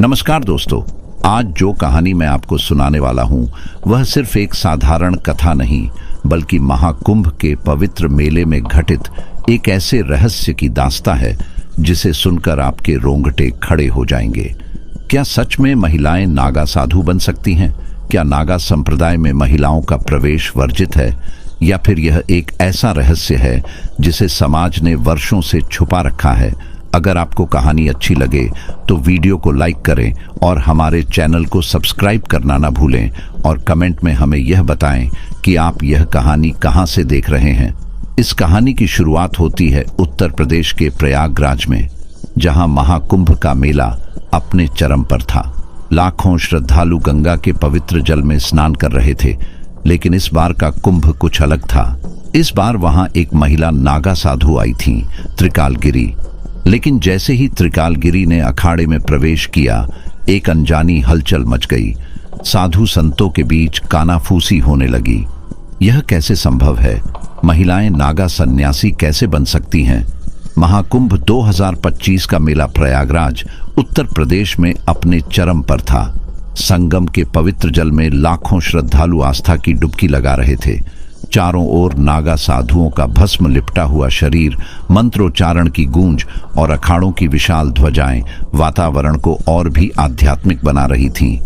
नमस्कार दोस्तों, आज जो कहानी मैं आपको सुनाने वाला हूं वह सिर्फ एक साधारण कथा नहीं बल्कि महाकुंभ के पवित्र मेले में घटित एक ऐसे रहस्य की दास्तां है जिसे सुनकर आपके रोंगटे खड़े हो जाएंगे। क्या सच में महिलाएं नागा साधु बन सकती हैं? क्या नागा संप्रदाय में महिलाओं का प्रवेश वर्जित है, या फिर यह एक ऐसा रहस्य है जिसे समाज ने वर्षों से छुपा रखा है? अगर आपको कहानी अच्छी लगे तो वीडियो को लाइक करें और हमारे चैनल को सब्सक्राइब करना ना भूलें और कमेंट में हमें यह बताएं कि आप यह कहानी कहां से देख रहे हैं। इस कहानी की शुरुआत होती है उत्तर प्रदेश के प्रयागराज में, जहां महाकुंभ का मेला अपने चरम पर था। लाखों श्रद्धालु गंगा के पवित्र जल में स्नान कर रहे थे, लेकिन इस बार का कुंभ कुछ अलग था। इस बार वहां एक महिला नागा साधु आई थी, त्रिकालगिरी। लेकिन जैसे ही त्रिकालगिरी ने अखाड़े में प्रवेश किया, एक अनजानी हलचल मच गई। साधु संतों के बीच कानाफूसी होने लगी। यह कैसे संभव है? महिलाएं नागा सन्यासी कैसे बन सकती हैं? महाकुंभ 2025 का मेला प्रयागराज उत्तर प्रदेश में अपने चरम पर था। संगम के पवित्र जल में लाखों श्रद्धालु आस्था की डुबकी लगा रहे थे। चारों ओर नागा साधुओं का भस्म लिपटा हुआ शरीर, मंत्रोच्चारण की गूंज और अखाड़ों की विशाल ध्वजाएं वातावरण को और भी आध्यात्मिक बना रही थीं।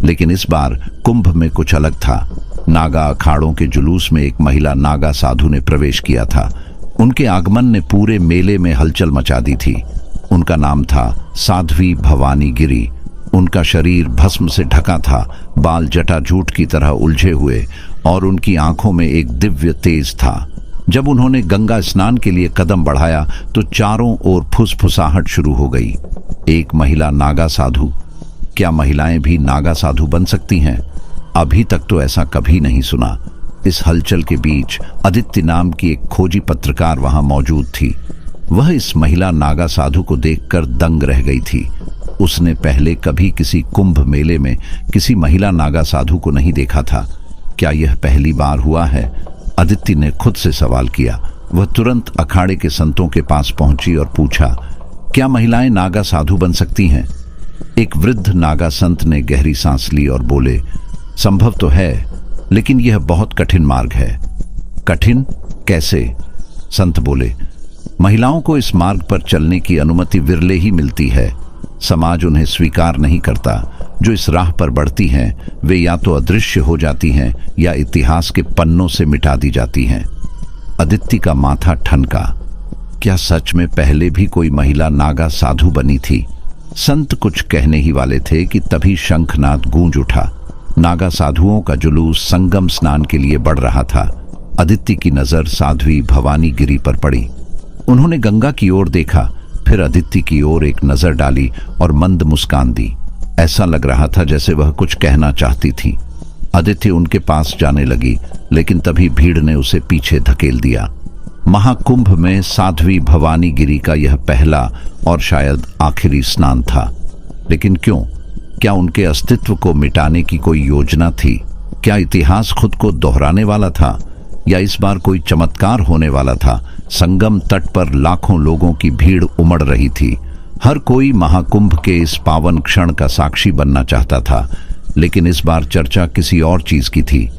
लेकिन इस बार कुंभ में कुछ अलग था। नागा अखाड़ों के जुलूस में एक महिला नागा साधु ने प्रवेश किया था। उनके आगमन ने पूरे मेले में हलचल मचा दी थी। उनका नाम था साध्वी भवानी गिरी। उनका शरीर भस्म से ढका था, बाल जटाजूट की तरह उलझे हुए और उनकी आंखों में एक दिव्य तेज था। जब उन्होंने गंगा स्नान के लिए कदम बढ़ाया तो चारों ओर फुसफुसाहट शुरू हो गई। एक महिला नागा साधु। क्या महिलाएं भी नागा साधु बन सकती हैं? अभी तक तो ऐसा कभी नहीं सुना। इस हलचल के बीच अदिति नाम की एक खोजी पत्रकार वहां मौजूद थी। वह इस महिला नागा साधु को देखकर दंग रह गई थी। उसने पहले कभी किसी कुंभ मेले में किसी महिला नागा साधु को नहीं देखा था। क्या यह पहली बार हुआ है? अदिति ने खुद से सवाल किया। वह तुरंत अखाड़े के संतों के पास पहुंची और पूछा, क्या महिलाएं नागा साधु बन सकती हैं? एक वृद्ध नागा संत ने गहरी सांस ली और बोले, संभव तो है, लेकिन यह बहुत कठिन मार्ग है। कठिन कैसे? संत बोले, महिलाओं को इस मार्ग पर चलने की अनुमति विरले ही मिलती है। समाज उन्हें स्वीकार नहीं करता। जो इस राह पर बढ़ती हैं वे या तो अदृश्य हो जाती हैं या इतिहास के पन्नों से मिटा दी जाती हैं। अदिति का माथा ठनका। क्या सच में पहले भी कोई महिला नागा साधु बनी थी? संत कुछ कहने ही वाले थे कि तभी शंखनाद गूंज उठा। नागा साधुओं का जुलूस संगम स्नान के लिए बढ़ रहा था। अदिति की नजर साध्वी भवानी गिरी पर पड़ी। उन्होंने गंगा की ओर देखा, फिर अदिति की ओर एक नजर डाली और मंद मुस्कान दी। ऐसा लग रहा था जैसे वह कुछ कहना चाहती थी। अदिति उनके पास जाने लगी, लेकिन तभी भीड़ ने उसे पीछे धकेल दिया। महाकुंभ में साध्वी भवानी गिरी का यह पहला और शायद आखिरी स्नान था। लेकिन क्यों? क्या उनके अस्तित्व को मिटाने की कोई योजना थी? क्या इतिहास खुद को दोहराने वाला था, या इस बार कोई चमत्कार होने वाला था? संगम तट पर लाखों लोगों की भीड़ उमड़ रही थी। हर कोई महाकुंभ के इस पावन क्षण का साक्षी बनना चाहता था। लेकिन इस बार चर्चा किसी और चीज की थी।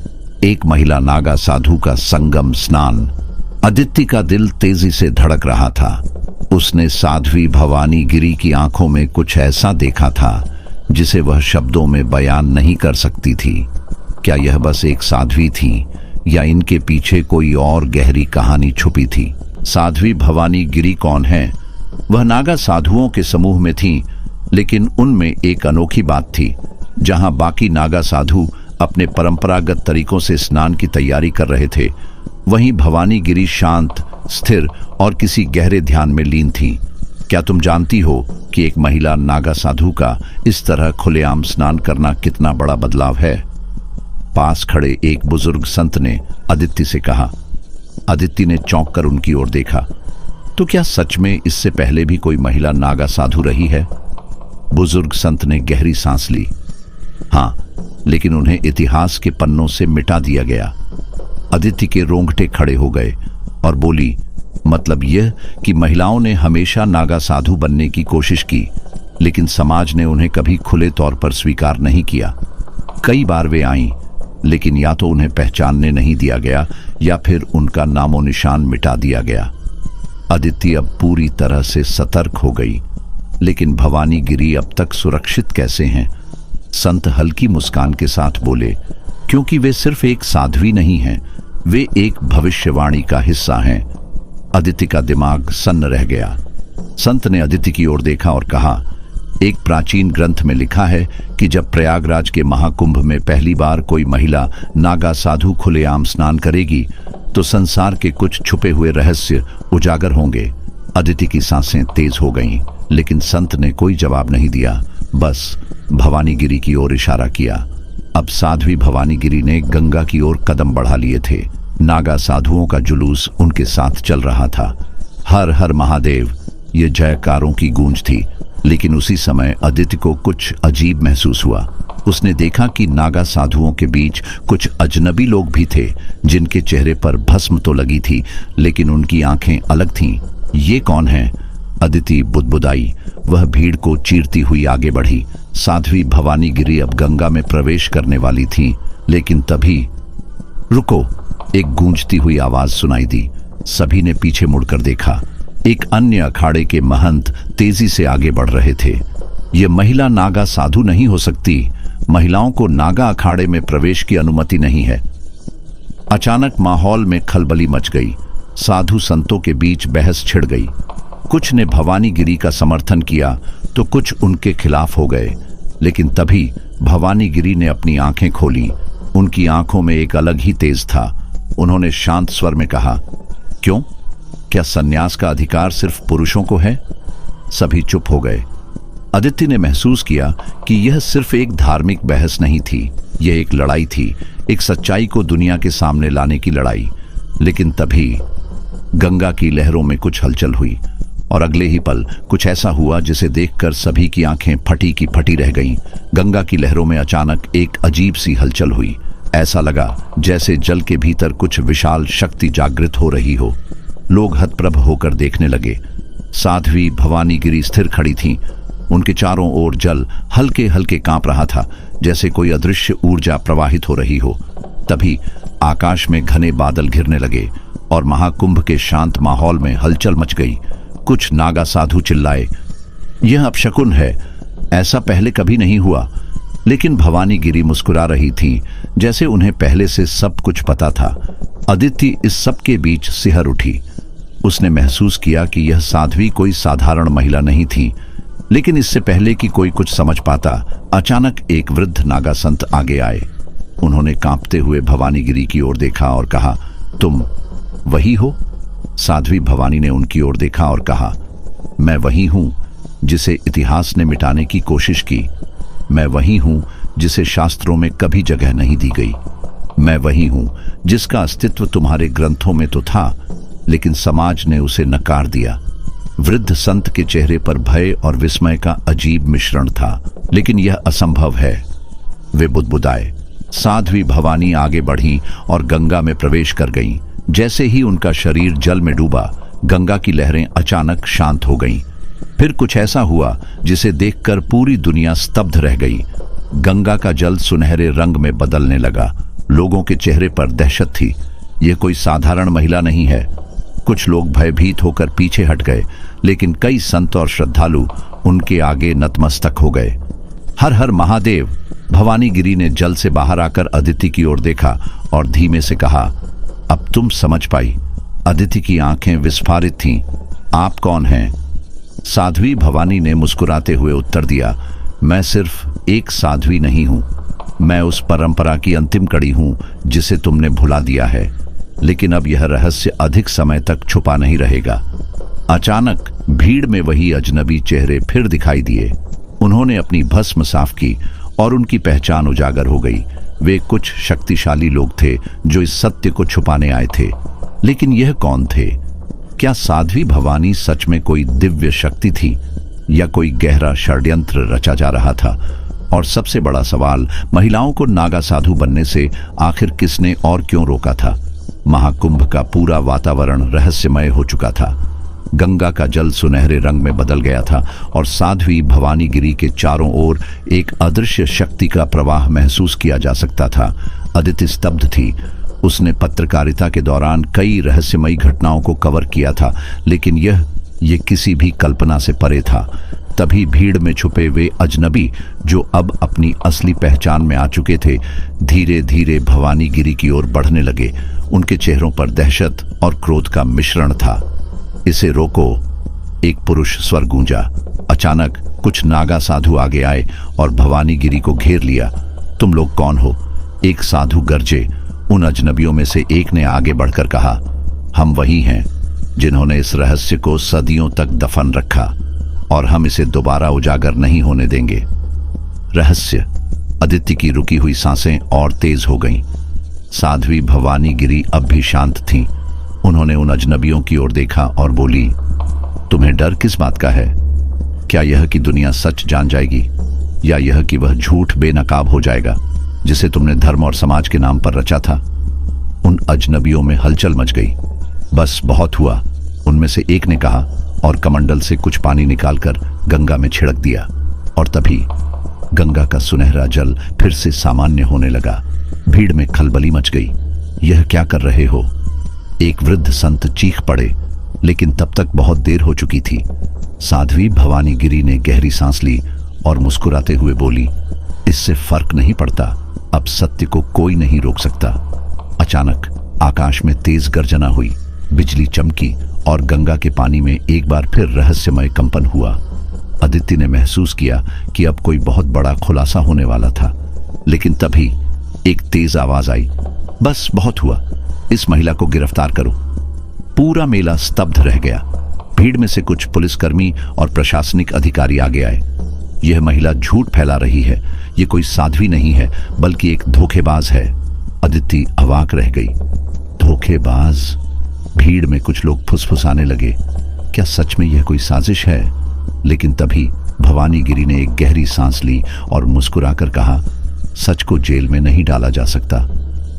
एक महिला नागा साधु का संगम स्नान। अदिति का दिल तेजी से धड़क रहा था। उसने साध्वी भवानी गिरी की आंखों में कुछ ऐसा देखा था जिसे वह शब्दों में बयान नहीं कर सकती थी। क्या यह बस एक साध्वी थी, या इनके पीछे कोई और गहरी कहानी छुपी थी? साध्वी भवानी गिरी कौन है? वह नागा साधुओं के समूह में थीं, लेकिन उनमें एक अनोखी बात थी। जहां बाकी नागा साधु अपने परंपरागत तरीकों से स्नान की तैयारी कर रहे थे, वहीं भवानी गिरी शांत, स्थिर और किसी गहरे ध्यान में लीन थी। क्या तुम जानती हो कि एक महिला नागा साधु का इस तरह खुलेआम स्नान करना कितना बड़ा बदलाव है? पास खड़े एक बुजुर्ग संत ने अदिति से कहा। अदिति ने चौंक कर उनकी ओर देखा। तो क्या सच में इससे पहले भी कोई महिला नागा साधु रही है? बुजुर्ग संत ने गहरी सांस ली। हाँ, लेकिन उन्हें इतिहास के पन्नों से मिटा दिया गया। अदिति के रोंगटे खड़े हो गए और बोली, मतलब यह कि महिलाओं ने हमेशा नागा साधु बनने की कोशिश की, लेकिन समाज ने उन्हें कभी खुले तौर पर स्वीकार नहीं किया। कई बार वे आईं, लेकिन या तो उन्हें पहचानने नहीं दिया गया या फिर उनका नामो निशान मिटा दिया गया। अदिति अब पूरी तरह से सतर्क हो गई। लेकिन भवानी गिरी अब तक सुरक्षित कैसे हैं? संत हल्की मुस्कान के साथ बोले, क्योंकि वे सिर्फ एक साध्वी नहीं हैं, वे एक भविष्यवाणी का हिस्सा हैं। अदिति का दिमाग सन्न रह गया। संत ने अदिति की ओर देखा और कहा, एक प्राचीन ग्रंथ में लिखा है कि जब प्रयागराज के महाकुंभ में पहली बार कोई महिला नागा साधु खुलेआम स्नान करेगी तो संसार के कुछ छुपे हुए रहस्य उजागर होंगे। अदिति की सांसें तेज हो गईं, लेकिन संत ने कोई जवाब नहीं दिया, बस भवानी गिरी की ओर इशारा किया। अब साध्वी भवानी गिरी ने गंगा की ओर कदम बढ़ा लिए थे। नागा साधुओं का जुलूस उनके साथ चल रहा था। हर हर महादेव, ये जयकारों की गूंज थी। लेकिन उसी समय अदिति को कुछ अजीब महसूस हुआ। उसने देखा कि नागा साधुओं के बीच कुछ अजनबी लोग भी थे, जिनके चेहरे पर भस्म तो लगी थी, लेकिन उनकी आंखें अलग थीं। ये कौन है? अदिति बुदबुदाई। वह भीड़ को चीरती हुई आगे बढ़ी। साध्वी भवानी गिरी अब गंगा में प्रवेश करने वाली थी, लेकिन तभी रुको, एक गूंजती हुई आवाज सुनाई दी। सभी ने पीछे मुड़कर देखा। एक अन्य अखाड़े के महंत तेजी से आगे बढ़ रहे थे। ये महिला नागा साधु नहीं हो सकती। महिलाओं को नागा अखाड़े में प्रवेश की अनुमति नहीं है। अचानक माहौल में खलबली मच गई। साधु संतों के बीच बहस छिड़ गई। कुछ ने भवानी गिरी का समर्थन किया तो कुछ उनके खिलाफ हो गए। लेकिन तभी भवानी गिरी ने अपनी आंखें खोली। उनकी आंखों में एक अलग ही तेज था। उन्होंने शांत स्वर में कहा, क्यों? क्या सन्यास का अधिकार सिर्फ पुरुषों को है? सभी चुप हो गए। अदिति ने महसूस किया कि यह सिर्फ एक धार्मिक बहस नहीं थी, यह एक लड़ाई थी, एक सच्चाई को दुनिया के सामने लाने की लड़ाई। लेकिन तभी गंगा की लहरों में कुछ हलचल हुई और अगले ही पल कुछ ऐसा हुआ जिसे देखकर सभी की आंखें फटी की फटी रह गईं। गंगा की लहरों में अचानक एक अजीब सी हलचल हुई। ऐसा लगा जैसे जल के भीतर कुछ विशाल शक्ति जागृत हो रही हो। लोग हतप्रभ होकर देखने लगे। साध्वी भवानी गिरी स्थिर खड़ी थीं। उनके चारों ओर जल हल्के हल्के कांप रहा था, जैसे कोई अदृश्य ऊर्जा प्रवाहित हो रही हो। तभी आकाश में घने बादल घिरने लगे और महाकुंभ के शांत माहौल में हलचल मच गई। कुछ नागा साधु चिल्लाए, यह अपशकुन है, ऐसा पहले कभी नहीं हुआ। लेकिन भवानी गिरी मुस्कुरा रही थी, जैसे उन्हें पहले से सब कुछ पता था। अदिति इस सब के बीच सिहर उठी। उसने महसूस किया कि यह साध्वी कोई साधारण महिला नहीं थी। लेकिन इससे पहले कि कोई कुछ समझ पाता, अचानक एक वृद्ध नागा संत आगे आए। उन्होंने कांपते हुए भवानी गिरी की ओर देखा और कहा, तुम वही हो? साध्वी भवानी ने उनकी ओर देखा और कहा, मैं वही हूं जिसे इतिहास ने मिटाने की कोशिश की। मैं वही हूं जिसे शास्त्रों में कभी जगह नहीं दी गई। मैं वही हूं जिसका अस्तित्व तुम्हारे ग्रंथों में तो था, लेकिन समाज ने उसे नकार दिया। वृद्ध संत के चेहरे पर भय और विस्मय का अजीब मिश्रण था। लेकिन यह असंभव है, वे बुदबुदाए। साध्वी भवानी आगे बढ़ी और गंगा में प्रवेश कर गईं। जैसे ही उनका शरीर जल में डूबा, गंगा की लहरें अचानक शांत हो गईं। फिर कुछ ऐसा हुआ जिसे देखकर पूरी दुनिया स्तब्ध रह गई। गंगा का जल सुनहरे रंग में बदलने लगा। लोगों के चेहरे पर दहशत थी। यह कोई साधारण महिला नहीं है। कुछ लोग भयभीत होकर पीछे हट गए, लेकिन कई संत और श्रद्धालु उनके आगे नतमस्तक हो गए। हर हर महादेव। भवानी गिरी ने जल से बाहर आकर अदिति की ओर देखा और धीमे से कहा, अब तुम समझ पाई। अदिति की आंखें विस्फारित थीं। आप कौन हैं? साध्वी भवानी ने मुस्कुराते हुए उत्तर दिया, मैं सिर्फ एक साध्वी नहीं हूं, मैं उस परंपरा की अंतिम कड़ी हूं जिसे तुमने भुला दिया है। लेकिन अब यह रहस्य अधिक समय तक छुपा नहीं रहेगा। अचानक भीड़ में वही अजनबी चेहरे फिर दिखाई दिए। उन्होंने अपनी भस्म साफ की और उनकी पहचान उजागर हो गई। वे कुछ शक्तिशाली लोग थे जो इस सत्य को छुपाने आए थे। लेकिन यह कौन थे? क्या साध्वी भवानी सच में कोई दिव्य शक्ति थी या कोई गहरा षड्यंत्र रचा जा रहा था? और सबसे बड़ा सवाल, महिलाओं को नागा साधु बनने से आखिर किसने और क्यों रोका था? महाकुंभ का पूरा वातावरण रहस्यमय हो चुका था। गंगा का जल सुनहरे रंग में बदल गया था और साध्वी भवानी गिरी के चारों ओर एक अदृश्य शक्ति का प्रवाह महसूस किया जा सकता था। अदिति स्तब्ध थी। उसने पत्रकारिता के दौरान कई रहस्यमयी घटनाओं को कवर किया था, लेकिन यह किसी भी कल्पना से परे था। तभी भीड़ में छुपे वे अजनबी, जो अब अपनी असली पहचान में आ चुके थे, धीरे धीरे भवानी गिरी की ओर बढ़ने लगे। उनके चेहरों पर दहशत और क्रोध का मिश्रण था। इसे रोको, एक पुरुष स्वर गूंजा। अचानक कुछ नागा साधु आगे आए और भवानी गिरी को घेर लिया। तुम लोग कौन हो? एक साधु गरजे। उन अजनबियों में से एक ने आगे बढ़कर कहा, हम वही हैं जिन्होंने इस रहस्य को सदियों तक दफन रखा और हम इसे दोबारा उजागर नहीं होने देंगे। रहस्य। अदिति की रुकी हुई सांसें और तेज हो गईं। साध्वी भवानी गिरी अब भी शांत थीं। उन्होंने उन अजनबियों की ओर देखा और बोली, तुम्हें डर किस बात का है? क्या यह कि दुनिया सच जान जाएगी, या यह कि वह झूठ बेनकाब हो जाएगा जिसे तुमने धर्म और समाज के नाम पर रचा था? उन अजनबियों में हलचल मच गई। बस बहुत हुआ, उनमें से एक ने कहा, और कमंडल से कुछ पानी निकालकर गंगा में छिड़क दिया। और तभी गंगा का सुनहरा जल फिर से सामान्य होने लगा। भीड़ में खलबली मच गई। यह क्या कर रहे हो? एक वृद्ध संत चीख पड़े, लेकिन तब तक बहुत देर हो चुकी थी। साध्वी भवानी गिरी ने गहरी सांस ली और मुस्कुराते हुए बोली, इससे फर्क नहीं पड़ता, अब सत्य को कोई नहीं रोक सकता। अचानक आकाश में तेज गर्जना हुई, बिजली चमकी और गंगा के पानी में एक बार फिर रहस्यमय कंपन हुआ। अदिति ने महसूस किया कि अब कोई बहुत बड़ा खुलासा होने वाला था, लेकिन तभी एक तेज आवाज आई, बस बहुत हुआ, इस महिला को गिरफ्तार करो। पूरा मेला स्तब्ध रह गया। भीड़ में से कुछ पुलिसकर्मी और प्रशासनिक अधिकारी आगे आए। यह महिला झूठ फैला रही है, ये कोई साध्वी नहीं है बल्कि एक धोखेबाज है। अदिति अवाक रह गई। धोखेबाज? भीड़ में कुछ लोग फुसफुसाने लगे, क्या सच में यह कोई साजिश है? लेकिन तभी भवानी गिरी ने एक गहरी सांस ली और मुस्कुराकर कहा, सच को जेल में नहीं डाला जा सकता।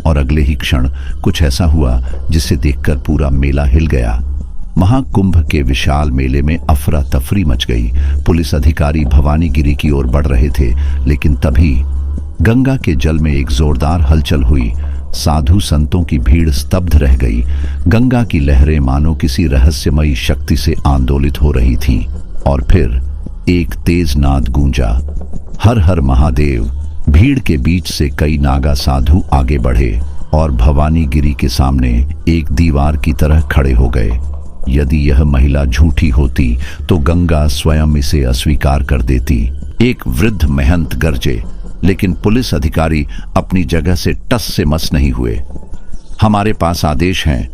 और अगले ही क्षण कुछ ऐसा हुआ जिसे देखकर पूरा मेला हिल गया। महाकुंभ के विशाल मेले में अफरा तफरी मच गई। पुलिस अधिकारी भवानी गिरी की ओर बढ़ रहे थे, लेकिन तभी गंगा के जल में एक जोरदार हलचल हुई। साधु संतों की भीड़ स्तब्ध रह गई। गंगा की लहरें मानो किसी रहस्यमयी शक्ति से आंदोलित हो रही थीं। और फिर एक तेज नाद गूंजा, हर हर महादेव। भीड़ के बीच से कई नागा साधु आगे बढ़े और भवानी गिरी के सामने एक दीवार की तरह खड़े हो गए। यदि यह महिला झूठी होती तो गंगा स्वयं इसे अस्वीकार कर देती। एक वृद्ध महंत गरजे, लेकिन पुलिस अधिकारी अपनी जगह से टस से मस नहीं हुए। हमारे पास आदेश हैं,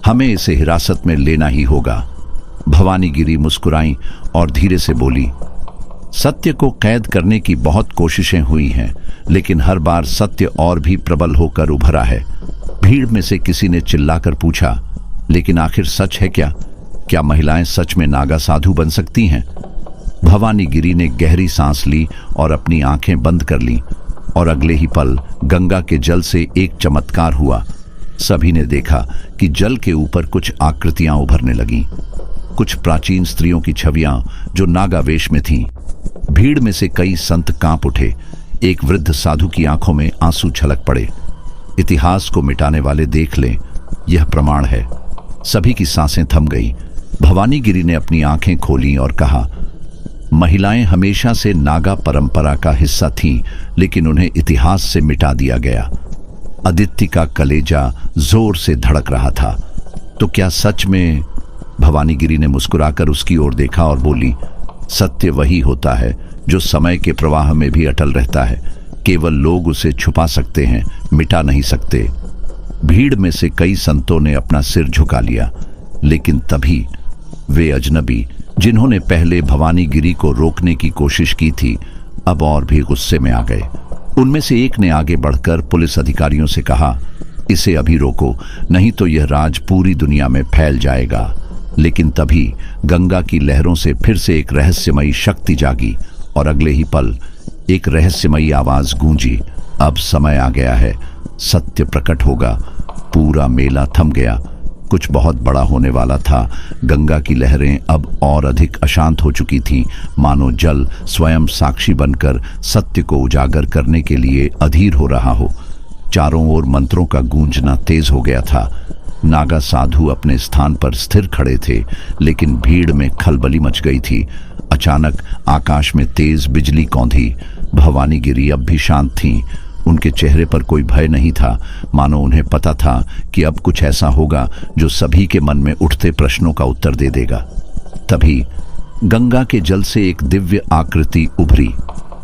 हमें इसे हिरासत में लेना ही होगा। भवानी गिरी मुस्कुराई और धीरे से बोली, सत्य को कैद करने की बहुत कोशिशें हुई हैं, लेकिन हर बार सत्य और भी प्रबल होकर उभरा है। भीड़ में से किसी ने चिल्लाकर पूछा, लेकिन आखिर सच है क्या? क्या महिलाएं सच में नागा साधु बन सकती हैं? भवानी गिरी ने गहरी सांस ली और अपनी आंखें बंद कर लीं, और अगले ही पल गंगा के जल से एक चमत्कार हुआ। सभी ने देखा कि जल के ऊपर कुछ आकृतियां उभरने लगीं, कुछ प्राचीन स्त्रियों की छवियां जो नागा वेश में थीं। भीड़ में से कई संत कांप उठे। एक वृद्ध साधु की आंखों में आंसू छलक पड़े। इतिहास को मिटाने वाले देख लें, यह प्रमाण है। सभी की सांसें थम गई। भवानी गिरी ने अपनी आंखें खोली और कहा, महिलाएं हमेशा से नागा परंपरा का हिस्सा थीं, लेकिन उन्हें इतिहास से मिटा दिया गया। अदिति का कलेजा जोर से धड़क रहा था। तो क्या सच में? भवानी गिरी ने मुस्कुराकर उसकी ओर देखा और बोली, सत्य वही होता है जो समय के प्रवाह में भी अटल रहता है। केवल लोग उसे छुपा सकते हैं, मिटा नहीं सकते। भीड़ में से कई संतों ने अपना सिर झुका लिया, लेकिन तभी वे अजनबी जिन्होंने पहले भवानी गिरी को रोकने की कोशिश की थी, अब और भी गुस्से में आ गए। उनमें से एक ने आगे बढ़कर पुलिस अधिकारियों से कहा, इसे अभी रोको, नहीं तो यह राज पूरी दुनिया में फैल जाएगा। लेकिन तभी गंगा की लहरों से फिर से एक रहस्यमयी शक्ति जागी और अगले ही पल एक रहस्यमयी आवाज गूंजी, अब समय आ गया है, सत्य प्रकट होगा। पूरा मेला थम गया। कुछ बहुत बड़ा होने वाला था। गंगा की लहरें अब और अधिक अशांत हो चुकी थीं, मानो जल स्वयं साक्षी बनकर सत्य को उजागर करने के लिए अधीर हो रहा हो। चारों ओर मंत्रों का गूंजना तेज हो गया था। नागा साधु अपने स्थान पर स्थिर खड़े थे, लेकिन भीड़ में खलबली मच गई थी। अचानक आकाश में तेज बिजली कौंधी। भवानी गिरी अब भी शांत थीं। उनके चेहरे पर कोई भय नहीं था, मानो उन्हें पता था कि अब कुछ ऐसा होगा जो सभी के मन में उठते प्रश्नों का उत्तर दे देगा। तभी गंगा के जल से एक दिव्य आकृति उभरी।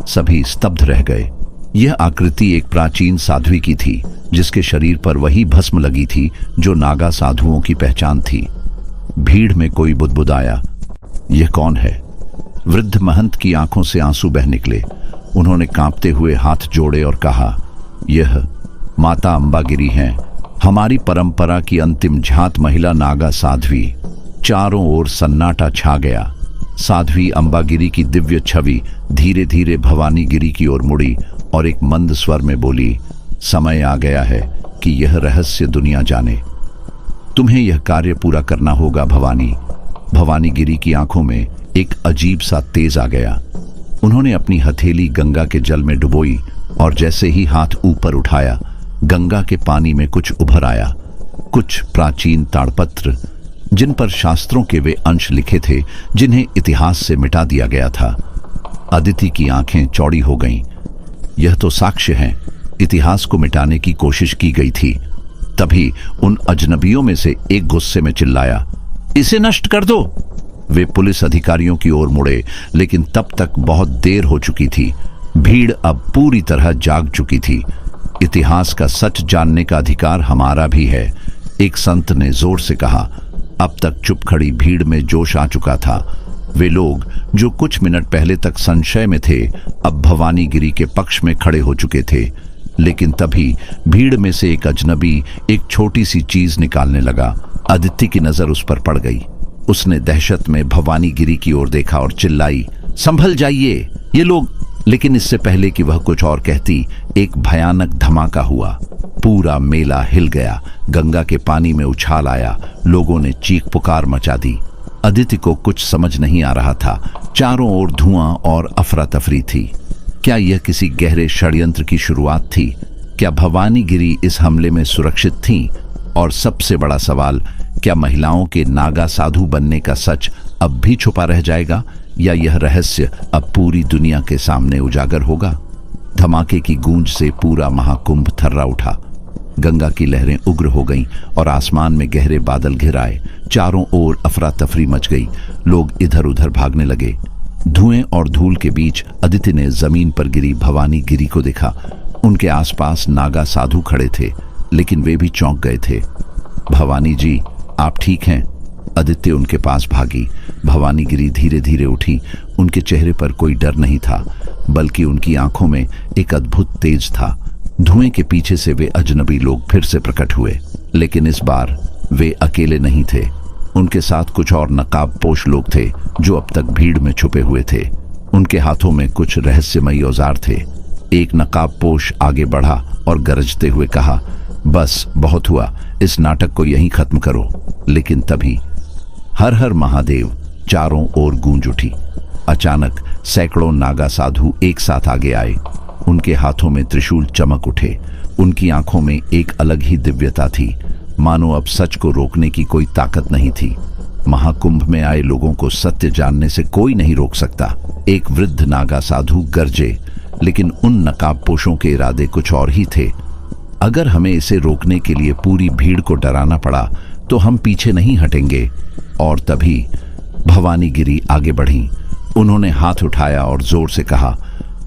सभी स्तब्ध रह गए। यह आकृति एक प्राचीन साध्वी की थी, जिसके शरीर पर वही भस्म लगी थी जो नागा साधुओं की पहचान थी। भीड़ में कोई बुदबुदाया, यह कौन है? वृद्ध महंत की आंखों से आंसू बह निकले। उन्होंने कांपते हुए हाथ जोड़े और कहा, यह माता अंबागिरी हैं, हमारी परंपरा की अंतिम झात महिला नागा साध्वी। चारों ओर सन्नाटा छा गया। साध्वी अंबागिरी की दिव्य छवि धीरे धीरे भवानी गिरी की ओर मुड़ी और एक मंद स्वर में बोली, समय आ गया है कि यह रहस्य दुनिया जाने। तुम्हें यह कार्य पूरा करना होगा भवानी। भवानी गिरी की आंखों में एक अजीब सा तेज आ गया। उन्होंने अपनी हथेली गंगा के जल में डुबोई और जैसे ही हाथ ऊपर उठाया, गंगा के पानी में कुछ उभर आया। कुछ प्राचीन ताड़पत्र, जिन पर शास्त्रों के वे अंश लिखे थे जिन्हें इतिहास से मिटा दिया गया था। अदिति की आंखें चौड़ी हो गईं। यह तो साक्ष्य हैं, इतिहास को मिटाने की कोशिश की गई थी। तभी उन अजनबियों में से एक गुस्से में चिल्लाया, इसे नष्ट कर दो। वे पुलिस अधिकारियों की ओर मुड़े, लेकिन तब तक बहुत देर हो चुकी थी। भीड़ अब पूरी तरह जाग चुकी थी। इतिहास का सच जानने का अधिकार हमारा भी है, एक संत ने जोर से कहा। अब तक चुप खड़ी भीड़ में जोश आ चुका था। वे लोग जो कुछ मिनट पहले तक संशय में थे, अब भवानी गिरी के पक्ष में खड़े हो चुके थे। लेकिन तभी भीड़ में से एक अजनबी एक छोटी सी चीज निकालने लगा। अदिति की नजर उस पर पड़ गई। उसने दहशत में भवानी गिरी की ओर देखा और चिल्लाई, संभल जाइए, ये लोग। लेकिन इससे पहले कि वह कुछ और कहती, एक भयानक धमाका हुआ। पूरा मेला हिल गया। गंगा के पानी में उछाल आया। लोगों ने चीख पुकार मचा दी। अदिति को कुछ समझ नहीं आ रहा था। चारों ओर धुआं और अफरा तफरी थी। क्या यह किसी गहरे षड्यंत्र की शुरुआत थी? क्या भवानी गिरी इस हमले में सुरक्षित थीं? और सबसे बड़ा सवाल, क्या महिलाओं के नागा साधु बनने का सच अब भी छुपा रह जाएगा, या यह रहस्य अब पूरी दुनिया के सामने उजागर होगा? धमाके की गूंज से पूरा महाकुंभ थर्रा उठा। गंगा की लहरें उग्र हो गईं और आसमान में गहरे बादल घिर आए। चारों ओर अफरा तफरी मच गई। लोग इधर उधर भागने लगे। धुएं और धूल के बीच अदिति ने जमीन पर गिरी भवानी गिरी को देखा। उनके आसपास नागा साधु खड़े थे, लेकिन वे भी चौंक गए थे। भवानी जी, आप ठीक हैं? अदिति उनके पास भागी। भवानी गिरी धीरे धीरे उठी। उनके चेहरे पर कोई डर नहीं था, बल्कि उनकी आंखों में एक अद्भुत तेज था। धुएं के पीछे से वे अजनबी लोग फिर से प्रकट हुए, लेकिन इस बार वे अकेले नहीं थे। उनके साथ कुछ और नकाबपोश लोग थे जो अब तक भीड़ में छुपे हुए थे। उनके हाथों में कुछ रहस्यमयी औजार थे। एक नकाबपोश आगे बढ़ा और गरजते हुए कहा, बस बहुत हुआ, इस नाटक को यहीं खत्म करो। लेकिन तभी हर हर महादेव चारों ओर गूंज उठी। अचानक सैकड़ों नागा साधु एक साथ आगे आए। उनके हाथों में त्रिशूल चमक उठे। उनकी आंखों में एक अलग ही दिव्यता थी, मानो अब सच को रोकने की कोई ताकत नहीं थी। महाकुंभ में आए लोगों को सत्य जानने से कोई नहीं रोक सकता। एक वृद्ध नागा साधु गरजे, लेकिन उन नकाबपोशों के इरादे कुछ और ही थे। अगर हमें इसे रोकने के लिए पूरी भीड़ को डराना पड़ा तो हम पीछे नहीं हटेंगे। और तभी भवानी गिरी आगे बढ़ी। उन्होंने हाथ उठाया और जोर से कहा,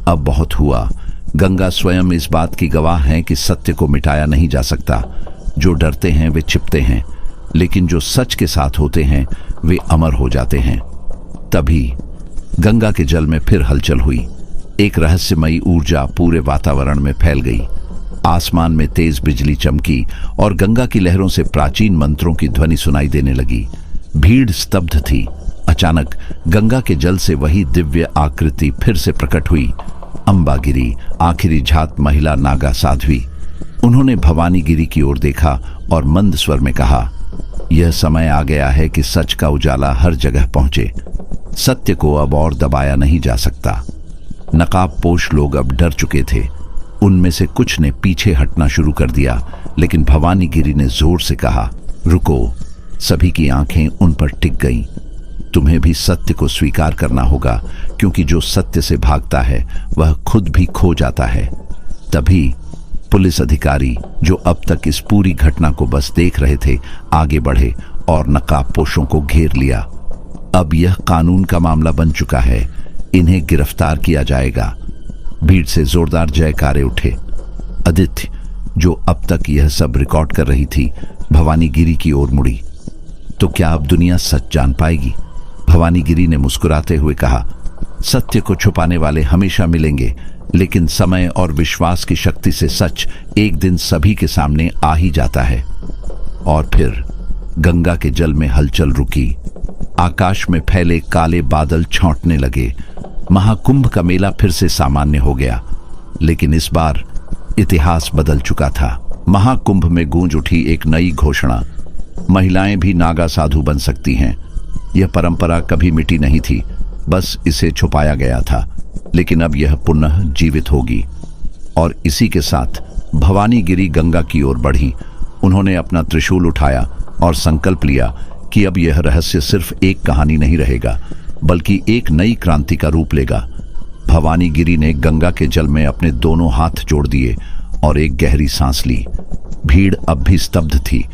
अब बहुत हुआ। गंगा स्वयं इस बात की गवाह है कि सत्य को मिटाया नहीं जा सकता। जो डरते हैं वे छिपते हैं, लेकिन जो सच के साथ होते हैं वे अमर हो जाते हैं। तभी गंगा के जल में फिर हलचल हुई। एक रहस्यमयी ऊर्जा पूरे वातावरण में फैल गई। आसमान में तेज बिजली चमकी और गंगा की लहरों से प्राचीन मंत्रों की ध्वनि सुनाई देने लगी। भीड़ स्तब्ध थी। अचानक गंगा के जल से वही दिव्य आकृति फिर से प्रकट हुई। अंबागिरी, आखिरी झात महिला नागा साध्वी। उन्होंने भवानी गिरी की ओर देखा और मंद स्वर में कहा, यह समय आ गया है कि सच का उजाला हर जगह पहुंचे। सत्य को अब और दबाया नहीं जा सकता। नकाबपोश लोग अब डर चुके थे। उनमें से कुछ ने पीछे हटना शुरू कर दिया, लेकिन भवानी गिरी ने जोर से कहा, रुको। सभी की आंखें उन पर टिक गईं। तुम्हें भी सत्य को स्वीकार करना होगा, क्योंकि जो सत्य से भागता है वह खुद भी खो जाता है। तभी पुलिस अधिकारी, जो अब तक इस पूरी घटना को बस देख रहे थे, आगे बढ़े और नकाबपोशों को घेर लिया। अब यह कानून का मामला बन चुका है, इन्हें गिरफ्तार किया जाएगा। भीड़ से जोरदार जयकारे उठे। आदित्य, जो अब तक यह सब रिकॉर्ड कर रही थी, भवानी गिरी की ओर मुड़ी। तो क्या अब दुनिया सच जान पाएगी? भवानी गिरी ने मुस्कुराते हुए कहा, सत्य को छुपाने वाले हमेशा मिलेंगे, लेकिन समय और विश्वास की शक्ति से सच एक दिन सभी के सामने आ ही जाता है। और फिर गंगा के जल में हलचल रुकी। आकाश में फैले काले बादल छौंटने लगे। महाकुंभ का मेला फिर से सामान्य हो गया, लेकिन इस बार इतिहास बदल चुका था। महाकुंभ में गूंज उठी एक नई घोषणा, महिलाएं भी नागा साधु बन सकती हैं। यह परंपरा कभी मिटी नहीं थी, बस इसे छुपाया गया था, लेकिन अब यह पुनः जीवित होगी। और इसी के साथ भवानी गिरी गंगा की ओर बढ़ी। उन्होंने अपना त्रिशूल उठाया और संकल्प लिया कि अब यह रहस्य सिर्फ एक कहानी नहीं रहेगा, बल्कि एक नई क्रांति का रूप लेगा। भवानी गिरी ने गंगा के जल में अपने दोनों हाथ जोड़ दिए और एक गहरी सांस ली। भीड़ अब भी स्तब्ध थी,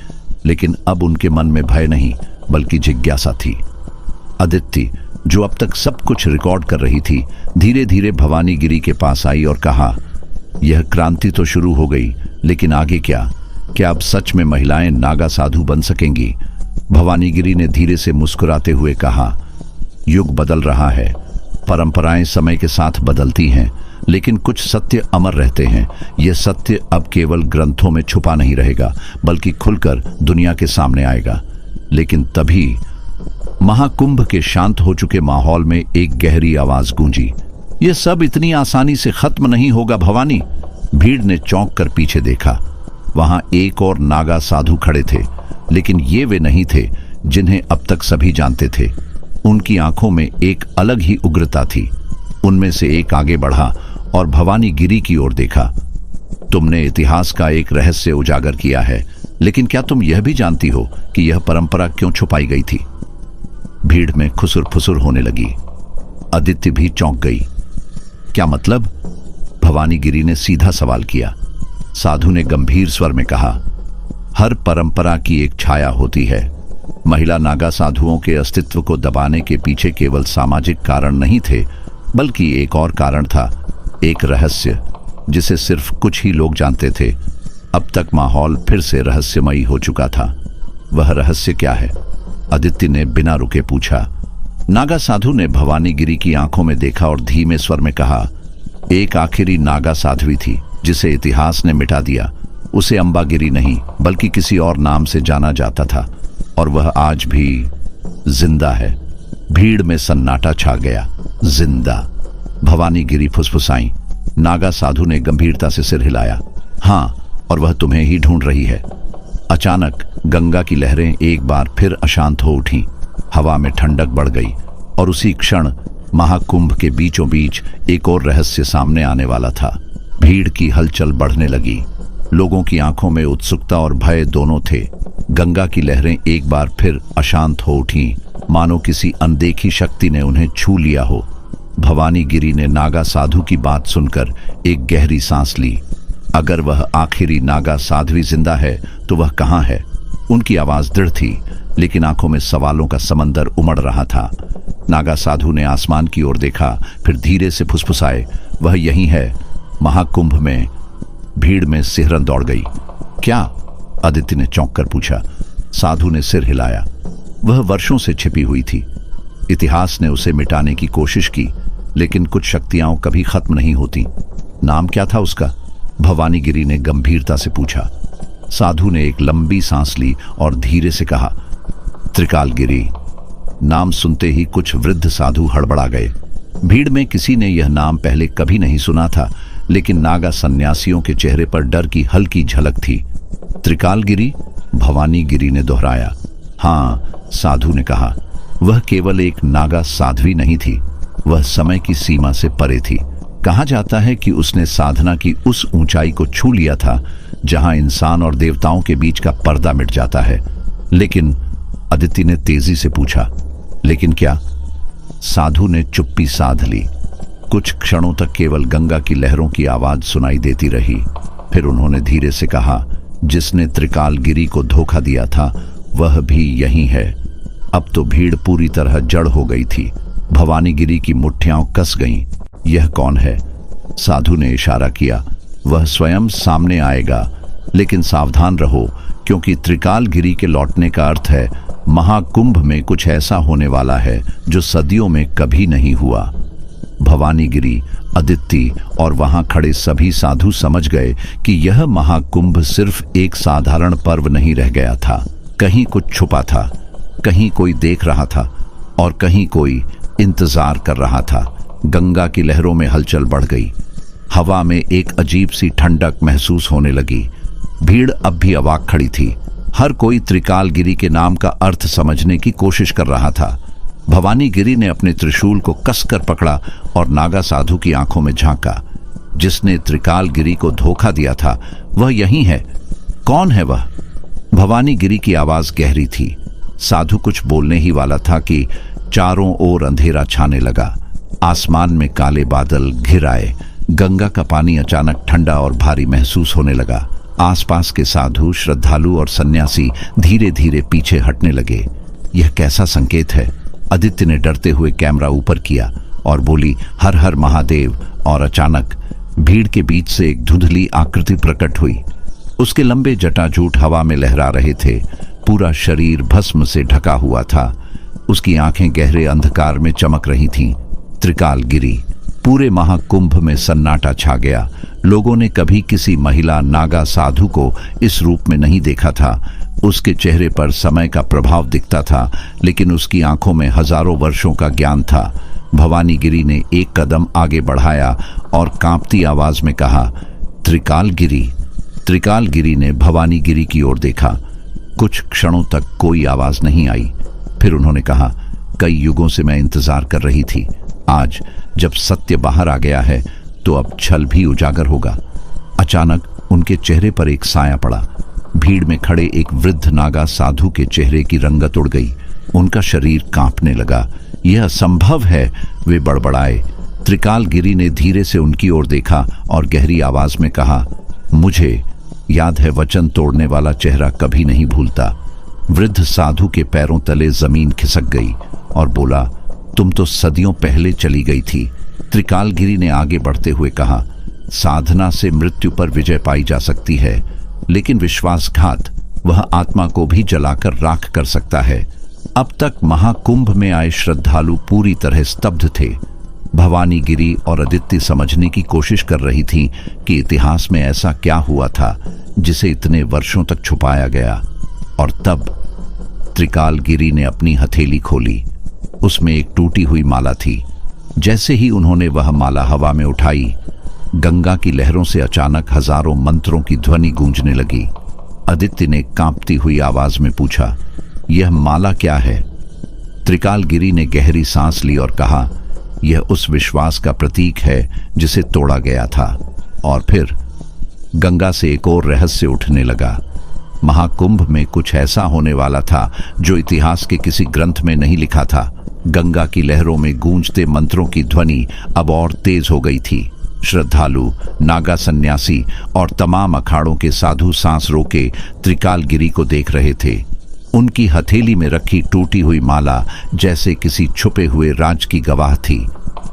लेकिन अब उनके मन में भय नहीं, बल्कि जिज्ञासा थी। आदित्य, जो अब तक सब कुछ रिकॉर्ड कर रही थी, धीरे धीरे भवानी गिरी के पास आई और कहा, यह क्रांति तो शुरू हो गई, लेकिन आगे क्या? क्या अब सच में महिलाएं नागा साधु बन सकेंगी? भवानी गिरी ने धीरे से मुस्कुराते हुए कहा, युग बदल रहा है, परंपराएं समय के साथ बदलती हैं, लेकिन कुछ सत्य अमर रहते हैं। यह सत्य अब केवल ग्रंथों में छुपा नहीं रहेगा, बल्कि खुलकर दुनिया के सामने आएगा। लेकिन तभी महाकुंभ के शांत हो चुके माहौल में एक गहरी आवाज गूंजी, यह सब इतनी आसानी से खत्म नहीं होगा भवानी। भीड़ ने चौंक कर पीछे देखा। वहां एक और नागा साधु खड़े थे, लेकिन ये वे नहीं थे जिन्हें अब तक सभी जानते थे। उनकी आंखों में एक अलग ही उग्रता थी। उनमें से एक आगे बढ़ा और भवानी गिरी की ओर देखा। तुमने इतिहास का एक रहस्य उजागर किया है, लेकिन क्या तुम यह भी जानती हो कि यह परंपरा क्यों छुपाई गई थी? भीड़ में खुसुर फुसुर होने लगी। आदित्य भी चौंक गई। क्या मतलब? भवानी गिरी ने सीधा सवाल किया। साधु ने गंभीर स्वर में कहा, हर परंपरा की एक छाया होती है। महिला नागा साधुओं के अस्तित्व को दबाने के पीछे केवल सामाजिक कारण नहीं थे, बल्कि एक और कारण था, एक रहस्य जिसे सिर्फ कुछ ही लोग जानते थे। अब तक माहौल फिर से रहस्यमयी हो चुका था। वह रहस्य क्या है? आदित्य ने बिना रुके पूछा। नागा साधु ने भवानी गिरी की आंखों में देखा और धीमे स्वर में कहा, एक आखिरी नागा साध्वी थी जिसे इतिहास ने मिटा दिया। उसे अंबागिरी नहीं, बल्कि किसी और नाम से जाना जाता था, और वह आज भी जिंदा है। भीड़ में सन्नाटा छा गया। जिंदा? भवानी गिरी फुसफुसाई। नागा साधु ने गंभीरता से सिर हिलाया। हाँ, और वह तुम्हें ही ढूंढ रही है। अचानक गंगा की लहरें एक बार फिर अशांत हो उठीं। हवा में ठंडक बढ़ गई और उसी क्षण महाकुंभ के बीचों बीच एक और रहस्य सामने आने वाला था। भीड़ की हलचल बढ़ने लगी। लोगों की आंखों में उत्सुकता और भय दोनों थे। गंगा की लहरें एक बार फिर अशांत हो उठीं, मानो किसी अनदेखी शक्ति ने उन्हें छू लिया हो। भवानी गिरी ने नागा साधु की बात सुनकर एक गहरी सांस ली। अगर वह आखिरी नागा साध्वी जिंदा है तो वह कहाँ है? उनकी आवाज दृढ़ थी, लेकिन आंखों में सवालों का समंदर उमड़ रहा था। नागा साधु ने आसमान की ओर देखा, फिर धीरे से फुसफुसाए, वह यही है, महाकुंभ में। भीड़ में सिहरन दौड़ गई। क्या? आदित्य ने चौंक कर पूछा। साधु ने सिर हिलाया। वह वर्षों से छिपी हुई थी। इतिहास ने उसे मिटाने की कोशिश की, लेकिन कुछ शक्तियां कभी खत्म नहीं होती। नाम क्या था उसका? भवानी गिरी ने गंभीरता से पूछा। साधु ने एक लंबी सांस ली और धीरे से कहा, त्रिकालगिरी। नाम सुनते ही कुछ वृद्ध साधु हड़बड़ा गए। भीड़ में किसी ने यह नाम पहले कभी नहीं सुना था, लेकिन नागा सन्यासियों के चेहरे पर डर की हल्की झलक थी। त्रिकालगिरी? भवानी गिरी ने दोहराया। हाँ, साधु ने कहा, वह केवल एक नागा साध्वी नहीं थी, वह समय की सीमा से परे थी। कहा जाता है कि उसने साधना की उस ऊंचाई को छू लिया था जहां इंसान और देवताओं के बीच का पर्दा मिट जाता है। लेकिन अदिति ने तेजी से पूछा, लेकिन क्या? साधु ने चुप्पी साध ली। कुछ क्षणों तक केवल गंगा की लहरों की आवाज सुनाई देती रही। फिर उन्होंने धीरे से कहा, जिसने त्रिकालगिरी को धोखा दिया था वह भी यही है। अब तो भीड़ पूरी तरह जड़ हो गई थी। भवानीगिरी की मुट्ठियां कस गईं। यह कौन है? साधु ने इशारा किया, वह स्वयं सामने आएगा, लेकिन सावधान रहो, क्योंकि त्रिकालगिरी के लौटने का अर्थ है महाकुंभ में कुछ ऐसा होने वाला है जो सदियों में कभी नहीं हुआ। भवानीगिरी, अदिति और वहां खड़े सभी साधु समझ गए कि यह महाकुंभ सिर्फ एक साधारण पर्व नहीं रह गया था। कहीं कुछ छुपा था, कहीं कोई देख रहा था और कहीं कोई इंतजार कर रहा था। गंगा की लहरों में हलचल बढ़ गई। हवा में एक अजीब सी ठंडक महसूस होने लगी। भीड़ अब भी अवाक खड़ी थी। हर कोई त्रिकालगिरी के नाम का अर्थ समझने की कोशिश कर रहा था। भवानीगिरी ने अपने त्रिशूल को कसकर पकड़ा और नागा साधु की आंखों में झांका। जिसने त्रिकालगिरी को धोखा दिया था वह यही है। कौन है वह? भवानीगिरी की आवाज गहरी थी। साधु कुछ बोलने ही वाला था कि चारों ओर अंधेरा छाने लगा। आसमान में काले बादल घिर आए। गंगा का पानी अचानक ठंडा और भारी महसूस होने लगा। आसपास के साधु, श्रद्धालु और सन्यासी धीरे धीरे पीछे हटने लगे। यह कैसा संकेत है? आदित्य ने डरते हुए कैमरा ऊपर किया और बोली, हर हर महादेव। और अचानक भीड़ के बीच से एक धुंधली आकृति प्रकट हुई। उसके लंबे जटाजूट हवा में लहरा रहे थे। पूरा शरीर भस्म से ढका हुआ था। उसकी आंखें गहरे अंधकार में चमक रही थीं। त्रिकालगिरी। पूरे महाकुंभ में सन्नाटा छा गया। लोगों ने कभी किसी महिला नागा साधु को इस रूप में नहीं देखा था। उसके चेहरे पर समय का प्रभाव दिखता था, लेकिन उसकी आंखों में हजारों वर्षों का ज्ञान था। भवानीगिरी ने एक कदम आगे बढ़ाया और कांपती आवाज में कहा, त्रिकालगिरी। त्रिकालगिरी ने भवानीगिरी की ओर देखा। कुछ क्षणों तक कोई आवाज नहीं आई। फिर उन्होंने कहा, कई युगों से मैं इंतजार कर रही थी। आज जब सत्य बाहर आ गया है तो अब छल भी उजागर होगा। अचानक उनके चेहरे पर एक साया पड़ा। भीड़ में खड़े एक वृद्ध नागा साधु के चेहरे की रंगत उड़ गई। उनका शरीर कांपने लगा। यह असंभव है, वे बड़बड़ाए। त्रिकालगिरी ने धीरे से उनकी ओर देखा और गहरी आवाज में कहा, मुझे याद है, वचन तोड़ने वाला चेहरा कभी नहीं भूलता। वृद्ध साधु के पैरों तले जमीन खिसक गई और बोला, तुम तो सदियों पहले चली गई थी। त्रिकालगिरी ने आगे बढ़ते हुए कहा, साधना से मृत्यु पर विजय पाई जा सकती है, लेकिन विश्वासघात वह आत्मा को भी जलाकर राख कर सकता है। अब तक महाकुंभ में आए श्रद्धालु पूरी तरह स्तब्ध थे। भवानीगिरी और अदिति समझने की कोशिश कर रही थी कि इतिहास में ऐसा क्या हुआ था जिसे इतने वर्षों तक छुपाया गया। और तब त्रिकालगिरी ने अपनी हथेली खोली। उसमें एक टूटी हुई माला थी। जैसे ही उन्होंने वह माला हवा में उठाई, गंगा की लहरों से अचानक हजारों मंत्रों की ध्वनि गूंजने लगी। आदित्य ने कांपती हुई आवाज में पूछा, यह माला क्या है? त्रिकालगिरी ने गहरी सांस ली और कहा, यह उस विश्वास का प्रतीक है जिसे तोड़ा गया था। और फिर गंगा से एक और रहस्य उठने लगा। महाकुंभ में कुछ ऐसा होने वाला था जो इतिहास के किसी ग्रंथ में नहीं लिखा था। गंगा की लहरों में गूंजते मंत्रों की ध्वनि अब और तेज हो गई थी। श्रद्धालु, नागा सन्यासी और तमाम अखाड़ों के साधु सांस रोके त्रिकालगिरी को देख रहे थे। उनकी हथेली में रखी टूटी हुई माला जैसे किसी छुपे हुए राज की गवाह थी।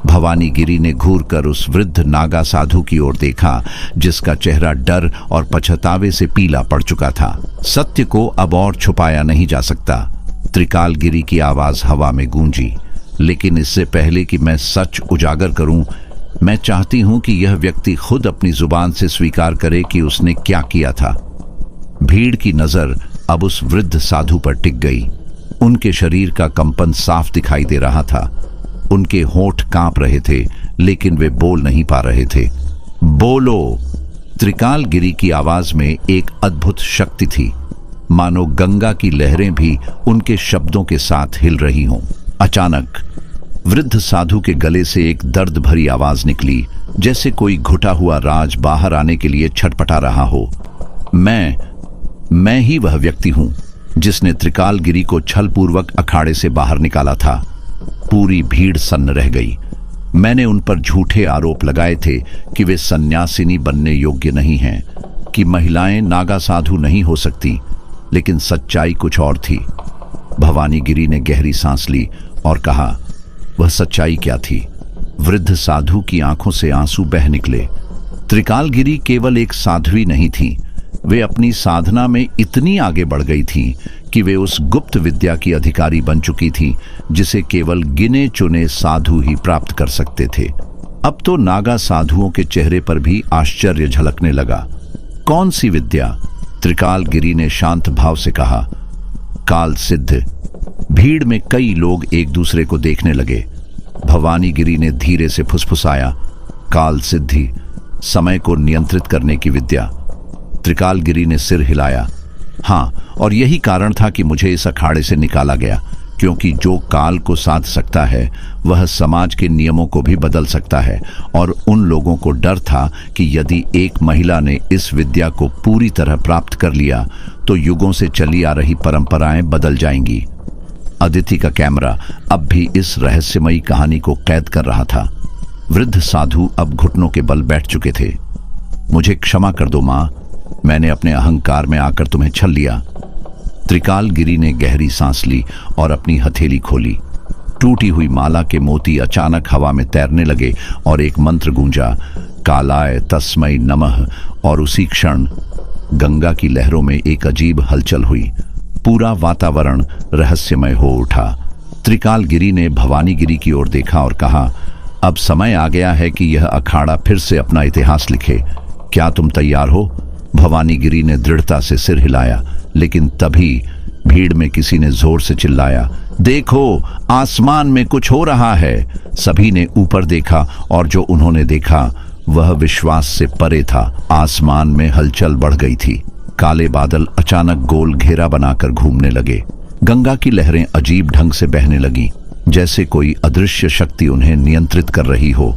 भवानीगिरी ने घूरकर उस वृद्ध नागा साधु की ओर देखा, जिसका चेहरा डर और पछतावे से पीला पड़ चुका था। सत्य को अब और छुपाया नहीं जा सकता। त्रिकालगिरी की आवाज हवा में गूंजी, लेकिन इससे पहले कि मैं सच उजागर करूं, मैं चाहती हूं कि यह व्यक्ति खुद अपनी जुबान से स्वीकार करे कि उसने क्या किया था। भीड़ की नजर अब उस वृद्ध साधु पर टिक गई। उनके शरीर का कंपन साफ दिखाई दे रहा था। उनके होंठ कांप रहे थे, लेकिन वे बोल नहीं पा रहे थे। बोलो! त्रिकालगिरी की आवाज में एक अद्भुत शक्ति थी। मानो गंगा की लहरें भी उनके शब्दों के साथ हिल रही हों। अचानक वृद्ध साधु के गले से एक दर्द भरी आवाज निकली, जैसे कोई घुटा हुआ राज बाहर आने के लिए छटपटा रहा हो। मैं ही वह व्यक्ति हूं जिसने त्रिकालगिरी को छलपूर्वक अखाड़े से बाहर निकाला था। पूरी भीड़ सन्न रह गई। मैंने उन पर झूठे आरोप लगाए थे कि वे सन्यासिनी बनने योग्य नहीं हैं, कि महिलाएं नागा साधु नहीं हो सकती, लेकिन सच्चाई कुछ और थी। भवानीगिरी ने गहरी सांस ली और कहा, वह सच्चाई क्या थी? वृद्ध साधु की आंखों से आंसू बह निकले। त्रिकालगिरी केवल एक साध्वी नहीं थी, वे अपनी साधना में इतनी आगे बढ़ गई थी कि वे उस गुप्त विद्या की अधिकारी बन चुकी थी जिसे केवल गिने चुने साधु ही प्राप्त कर सकते थे। अब तो नागा साधुओं के चेहरे पर भी आश्चर्य झलकने लगा। कौन सी विद्या? त्रिकालगिरी ने शांत भाव से कहा, काल सिद्ध। भीड़ में कई लोग एक दूसरे को देखने लगे। भवानीगिरी ने धीरे से फुसफुसाया, काल सिद्धि, समय को नियंत्रित करने की विद्या। त्रिकालगिरी ने सिर हिलाया। हाँ, और यही कारण था कि मुझे इस अखाड़े से निकाला गया, क्योंकि जो काल को साध सकता है वह समाज के नियमों को भी बदल सकता है। और उन लोगों को डर था कि यदि एक महिला ने इस विद्या को पूरी तरह प्राप्त कर लिया तो युगों से चली आ रही परंपराएं बदल जाएंगी। अदिति का कैमरा अब भी इस रहस्यमयी कहानी को कैद कर रहा था। वृद्ध साधु अब घुटनों के बल बैठ चुके थे। मुझे क्षमा कर दो मां, मैंने अपने अहंकार में आकर तुम्हें छल लिया। त्रिकालगिरी ने गहरी सांस ली और अपनी हथेली खोली। टूटी हुई माला के मोती अचानक हवा में तैरने लगे और एक मंत्र गूंजा, कालाय तस्मै नमः। और उसी क्षण गंगा की लहरों में एक अजीब हलचल हुई। पूरा वातावरण रहस्यमय हो उठा। त्रिकालगिरी ने भवानीगिरी की ओर देखा और कहा, अब समय आ गया है कि यह अखाड़ा फिर से अपना इतिहास लिखे। क्या तुम तैयार हो? भवानीगिरी ने दृढ़ता से सिर हिलाया, लेकिन तभी भीड़ में किसी ने जोर से चिल्लाया, देखो, आसमान में कुछ हो रहा है। सभी ने ऊपर देखा और जो उन्होंने देखा वह विश्वास से परे था। आसमान में हलचल बढ़ गई थी। काले बादल अचानक गोल घेरा बनाकर घूमने लगे। गंगा की लहरें अजीब ढंग से बहने लगीं, जैसे कोई अदृश्य शक्ति उन्हें नियंत्रित कर रही हो।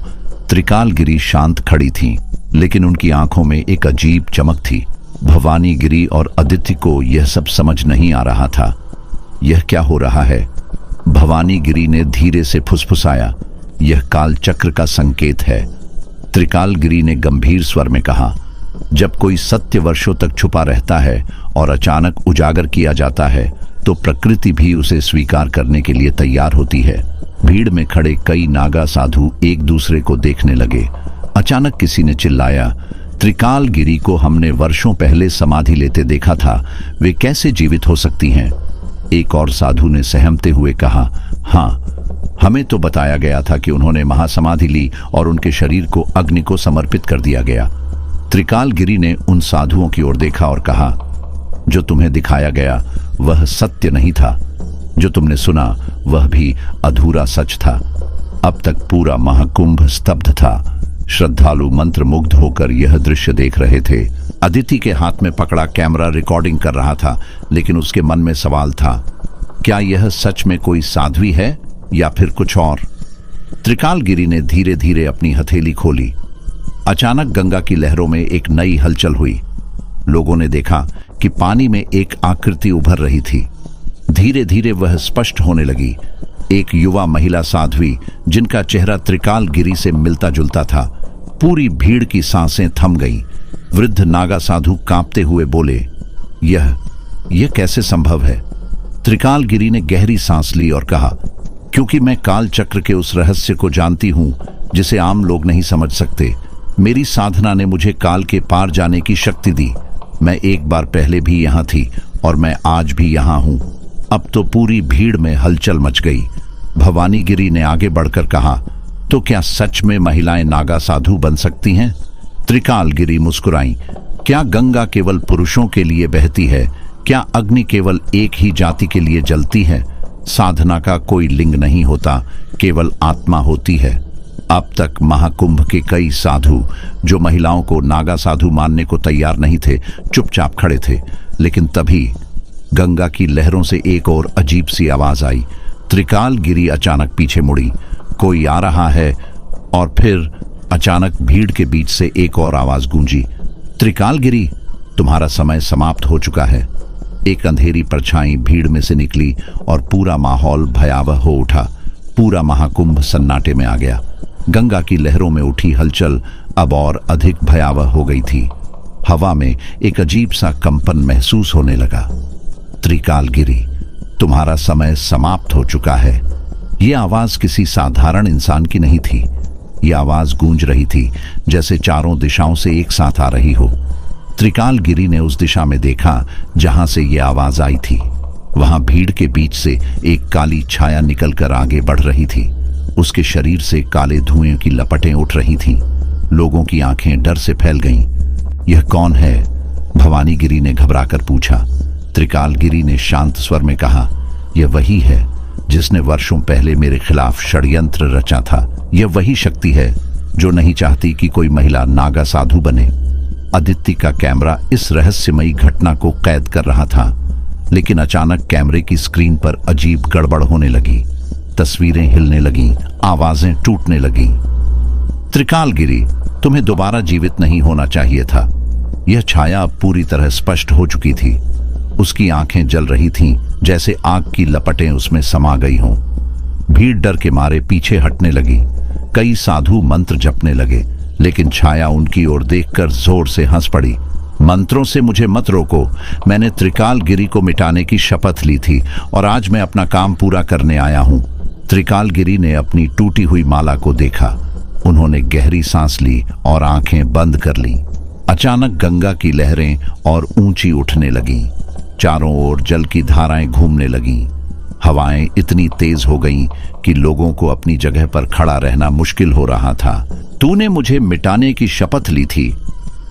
त्रिकालगिरी शांत खड़ी थीं, लेकिन उनकी आंखों में एक अजीब चमक थी। भवानीगिरी और अदिति को यह सब समझ नहीं आ रहा था। यह क्या हो रहा है? भवानीगिरी ने धीरे से फुसफुसाया, यह काल चक्र का संकेत है। त्रिकालगिरी ने गंभीर स्वर में कहा, जब कोई सत्य वर्षों तक छुपा रहता है और अचानक उजागर किया जाता है तो प्रकृति भी उसे स्वीकार करने के लिए तैयार होती है। भीड़ में खड़े कई नागा साधु एक दूसरे को देखने लगे। अचानक किसी ने चिल्लाया, त्रिकालगिरी को हमने वर्षों पहले समाधि लेते देखा था, वे कैसे जीवित हो सकती हैं? एक और साधु ने सहमते हुए कहा, हाँ, हमें तो बताया गया था कि उन्होंने महासमाधि ली और उनके शरीर को अग्नि को समर्पित कर दिया गया। त्रिकालगिरी ने उन साधुओं की ओर देखा और कहा, जो तुम्हें दिखाया गया वह सत्य नहीं था, जो तुमने सुना वह भी अधूरा सच था। अब तक पूरा महाकुंभ स्तब्ध था। श्रद्धालु मंत्रमुग्ध होकर यह दृश्य देख रहे थे। अदिति के हाथ में पकड़ा कैमरा रिकॉर्डिंग कर रहा था, लेकिन उसके मन में सवाल था, क्या यह सच में कोई साध्वी है या फिर कुछ और? त्रिकालगिरी ने धीरे धीरे अपनी हथेली खोली। अचानक गंगा की लहरों में एक नई हलचल हुई। लोगों ने देखा कि पानी में एक आकृति उभर रही थी। धीरे धीरे वह स्पष्ट होने लगी। एक युवा महिला साध्वी, जिनका चेहरा त्रिकालगिरी से मिलता जुलता था। पूरी भीड़ की सांसें थम गईं। वृद्ध नागा साधु कांपते हुए बोले, यह कैसे संभव है? त्रिकालगिरी ने गहरी सांस ली और कहा, क्योंकि मैं काल चक्र के उस रहस्य को जानती हूं जिसे आम लोग नहीं समझ सकते। मेरी साधना ने मुझे काल के पार जाने की शक्ति दी। मैं एक बार पहले भी यहां थी और मैं आज भी यहां हूं। अब तो पूरी भीड़ में हलचल मच गई। भवानीगिरी ने आगे बढ़कर कहा, तो क्या सच में महिलाएं नागा साधु बन सकती हैं? त्रिकालगिरी मुस्कुराई, क्या गंगा केवल पुरुषों के लिए बहती है? क्या अग्नि केवल एक ही जाति के लिए जलती है? साधना का कोई लिंग नहीं होता, केवल आत्मा होती है। अब तक महाकुंभ के कई साधु, जो महिलाओं को नागा साधु मानने को तैयार नहीं थे, चुपचाप खड़े थे। लेकिन तभी गंगा की लहरों से एक और अजीब सी आवाज आई। त्रिकाल गिरी अचानक पीछे मुड़ी, कोई आ रहा है। और फिर अचानक भीड़ के बीच से एक और आवाज गूंजी, त्रिकाल गिरी, तुम्हारा समय समाप्त हो चुका है। एक अंधेरी परछाई भीड़ में से निकली और पूरा माहौल भयावह हो उठा। पूरा महाकुंभ सन्नाटे में आ गया। गंगा की लहरों में उठी हलचल अब और अधिक भयावह हो गई थी। हवा में एक अजीब सा कंपन महसूस होने लगा। त्रिकाल गिरी, तुम्हारा समय समाप्त हो चुका है। यह आवाज किसी साधारण इंसान की नहीं थी। यह आवाज गूंज रही थी जैसे चारों दिशाओं से एक साथ आ रही हो। त्रिकाल गिरी ने उस दिशा में देखा जहां से यह आवाज आई थी। वहां भीड़ के बीच से एक काली छाया निकलकर आगे बढ़ रही थी। उसके शरीर से काले धुएं की लपटें उठ रही थीं। लोगों की आंखें डर से फैल गईं। यह कौन है? भवानी गिरी ने घबराकर पूछा। त्रिकाल गिरी ने शांत स्वर में कहा, यह वही है जिसने वर्षों पहले मेरे खिलाफ षड्यंत्र रचा था। यह वही शक्ति है जो नहीं चाहती कि कोई महिला नागा साधु बने। अदिति का कैमरा इस रहस्यमयी घटना को कैद कर रहा था, लेकिन अचानक कैमरे की स्क्रीन पर अजीब गड़बड़ होने लगी। तस्वीरें हिलने लगीं, आवाजें टूटने लगीं। त्रिकाल गिरी, तुम्हें दोबारा जीवित नहीं होना चाहिए था। यह छाया अब पूरी तरह स्पष्ट हो चुकी थी। उसकी आंखें जल रही थीं, जैसे आग की लपटें उसमें समा गई हों। भीड़ डर के मारे पीछे हटने लगी। कई साधु मंत्र जपने लगे, लेकिन छाया उनकी ओर देखकर जोर से हंस पड़ी। मंत्रों से मुझे मत रोको। मैंने त्रिकाल गिरी को मिटाने की शपथ ली थी और आज मैं अपना काम पूरा करने आया हूं। त्रिकाल गिरी ने अपनी टूटी हुई माला को देखा। उन्होंने गहरी सांस ली और आंखें बंद कर लीं। अचानक गंगा की लहरें और ऊंची उठने लगीं। चारों ओर जल की धाराएं घूमने लगीं। हवाएं इतनी तेज हो गईं कि लोगों को अपनी जगह पर खड़ा रहना मुश्किल हो रहा था। तूने मुझे मिटाने की शपथ ली थी।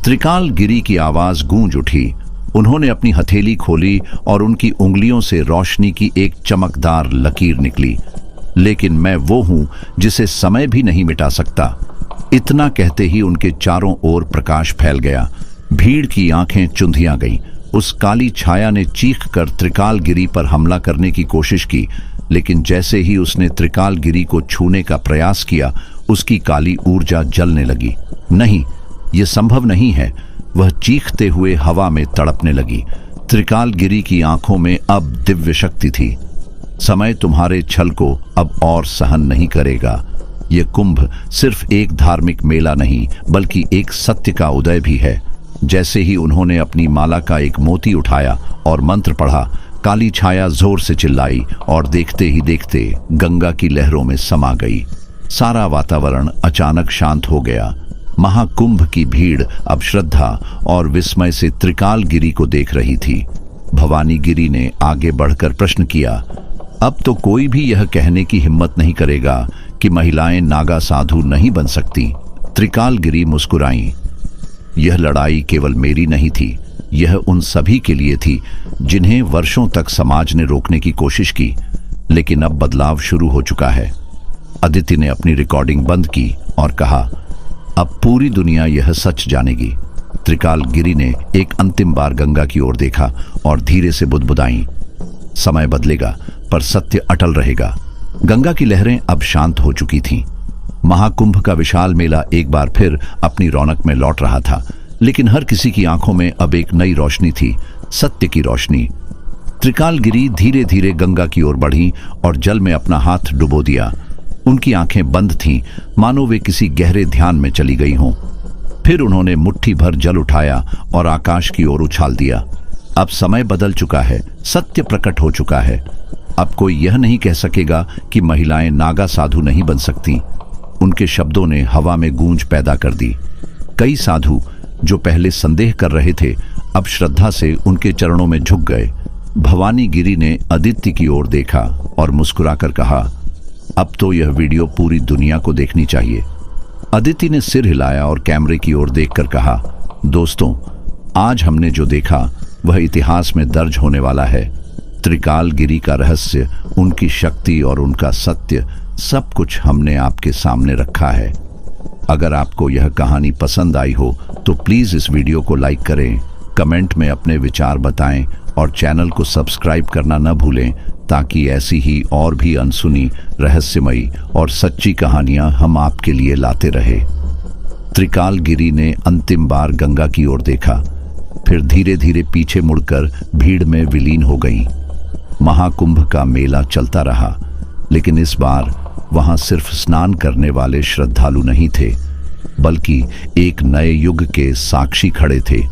त्रिकाल गिरी की आवाज गूंज उठी। उन्होंने अपनी हथेली खोली और उनकी उंगलियों से रोशनी की एक चमकदार लकीर निकली। लेकिन मैं वो हूं जिसे समय भी नहीं मिटा सकता। इतना कहते ही उनके चारों ओर प्रकाश फैल गया। भीड़ की आंखें चुंधियां गईं। उस काली छाया ने चीख कर त्रिकाल गिरी पर हमला करने की कोशिश की, लेकिन जैसे ही उसने त्रिकाल गिरी को छूने का प्रयास किया, उसकी काली ऊर्जा जलने लगी। नहीं, यह संभव नहीं है। वह चीखते हुए हवा में तड़पने लगी। त्रिकाल गिरी की आंखों में अब दिव्य शक्ति थी। समय तुम्हारे छल को अब और सहन नहीं करेगा। यह कुंभ सिर्फ एक धार्मिक मेला नहीं, बल्कि एक सत्य का उदय भी है। जैसे ही उन्होंने अपनी माला का एक मोती उठाया और मंत्र पढ़ा, काली छाया जोर से चिल्लाई और देखते ही देखते गंगा की लहरों में समा गई। सारा वातावरण अचानक शांत हो गया। महाकुंभ की भीड़ अब श्रद्धा और विस्मय से त्रिकाल गिरी को देख रही थी। भवानी गिरी ने आगे बढ़कर प्रश्न किया, अब तो कोई भी यह कहने की हिम्मत नहीं करेगा कि महिलाएं नागा साधु नहीं बन सकती। त्रिकाल गिरी मुस्कुराई। यह लड़ाई केवल मेरी नहीं थी, यह उन सभी के लिए थी जिन्हें वर्षों तक समाज ने रोकने की कोशिश की। लेकिन अब बदलाव शुरू हो चुका है। अदिति ने अपनी रिकॉर्डिंग बंद की और कहा, अब पूरी दुनिया यह सच जानेगी। त्रिकाल गिरी ने एक अंतिम बार गंगा की ओर देखा और धीरे से बुदबुदाई, समय बदलेगा पर सत्य अटल रहेगा। गंगा की लहरें अब शांत हो चुकी थीं। महाकुंभ का विशाल मेला एक बार फिर अपनी रौनक में लौट रहा था, लेकिन हर किसी की आंखों में अब एक नई रोशनी थी, सत्य की रोशनी। त्रिकाल गिरी धीरे धीरे गंगा की ओर बढ़ी और जल में अपना हाथ डुबो दिया। उनकी आंखें बंद थीं, मानो वे किसी गहरे ध्यान में चली गई हों। फिर उन्होंने मुट्ठी भर जल उठाया और आकाश की ओर उछाल दिया। अब समय बदल चुका है, सत्य प्रकट हो चुका है। अब कोई यह नहीं कह सकेगा कि महिलाएं नागा साधु नहीं बन सकती। उनके शब्दों ने हवा में गूंज पैदा कर दी। कई साधु जो पहले संदेह कर रहे थे, अब श्रद्धा से उनके चरणों में झुक गए। भवानी गिरी ने अदिति की ओर देखा और मुस्कुराकर कहा, अब तो यह वीडियो पूरी दुनिया को देखनी चाहिए। अदिति ने सिर हिलाया और कैमरे की ओर देखकर कहा, दोस्तों, आज हमने जो देखा वह इतिहास में दर्ज होने वाला है। त्रिकाल गिरी का रहस्य, उनकी शक्ति और उनका सत्य, सब कुछ हमने आपके सामने रखा है। अगर आपको यह कहानी पसंद आई हो तो प्लीज इस वीडियो को लाइक करें, कमेंट में अपने विचार बताएं और चैनल को सब्सक्राइब करना न भूलें ताकि ऐसी ही और भी अनसुनी, रहस्यमयी और सच्ची कहानियां हम आपके लिए लाते रहे। त्रिकालगिरी ने अंतिम बार गंगा की ओर देखा, फिर धीरे धीरे पीछे मुड़कर भीड़ में विलीन हो गई। महाकुंभ का मेला चलता रहा, लेकिन इस बार वहां सिर्फ स्नान करने वाले श्रद्धालु नहीं थे, बल्कि एक नए युग के साक्षी खड़े थे।